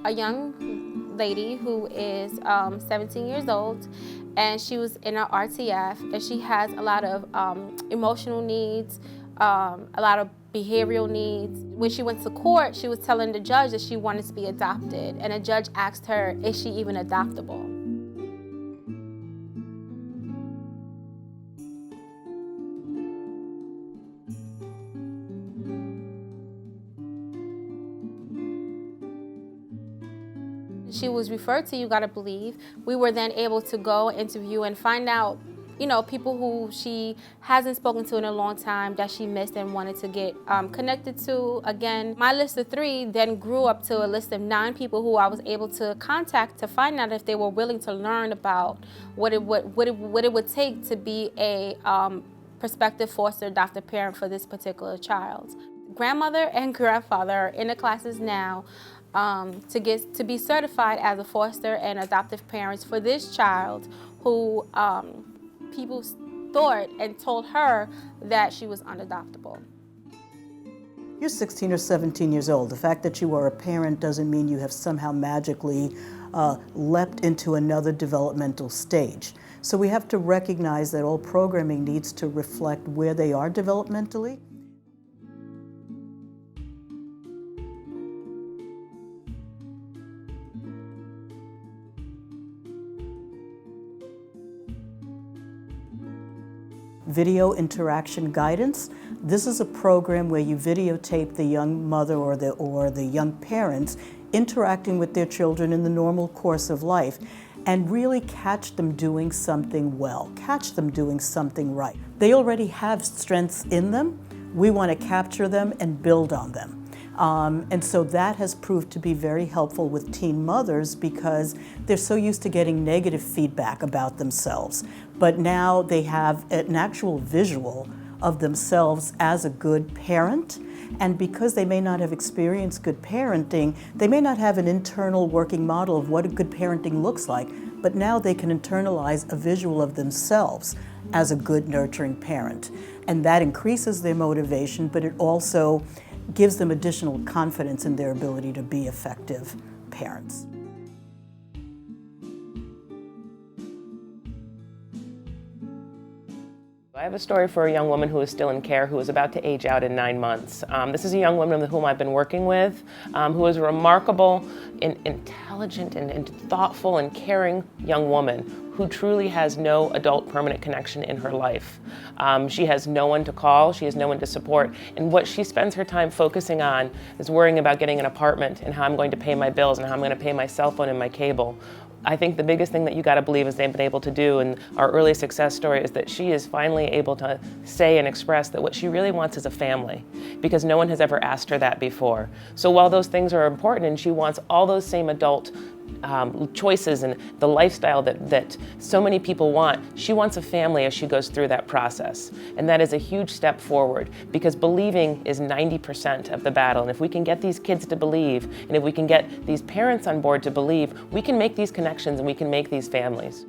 a young lady who is 17 years old, and she was in our RTF, and she has a lot of emotional needs, a lot of behavioral needs. When she went to court, she was telling the judge that she wanted to be adopted, and the judge asked her, is she even adoptable? She was referred to You Gotta Believe. We were then able to go interview and find out, people who she hasn't spoken to in a long time that she missed and wanted to get connected to. Again, my list of 3 then grew up to a list of 9 people who I was able to contact to find out if they were willing to learn about what it would take to be a prospective foster adoptive parent for this particular child. Grandmother and grandfather are in the classes now to be certified as a foster and adoptive parents for this child who people thought and told her that she was unadoptable. You're 16 or 17 years old. The fact that you are a parent doesn't mean you have somehow magically leapt into another developmental stage. So we have to recognize that all programming needs to reflect where they are developmentally. Video interaction guidance. This is a program where you videotape the young mother or the young parents interacting with their children in the normal course of life and really catch them doing something well, catch them doing something right. They already have strengths in them. We want to capture them and build on them. And so that has proved to be very helpful with teen mothers because they're so used to getting negative feedback about themselves. But now they have an actual visual of themselves as a good parent. And because they may not have experienced good parenting, they may not have an internal working model of what a good parenting looks like. But now they can internalize a visual of themselves as a good nurturing parent. And that increases their motivation, but it also gives them additional confidence in their ability to be effective parents. I have a story for a young woman who is still in care, who is about to age out in 9 months. This is a young woman with whom I've been working with, who is a remarkable, intelligent, and thoughtful and caring young woman who truly has no adult permanent connection in her life. She has no one to call, she has no one to support, and what she spends her time focusing on is worrying about getting an apartment and how I'm going to pay my bills and how I'm going to pay my cell phone and my cable. I think the biggest thing that You Gotta Believe is they've been able to do, and our early success story is that she is finally able to say and express that what she really wants is a family, because no one has ever asked her that before. So while those things are important and she wants all those same adult choices and the lifestyle that so many people want, she wants a family as she goes through that process. And that is a huge step forward, because believing is 90% of the battle. And if we can get these kids to believe, and if we can get these parents on board to believe, we can make these connections and we can make these families.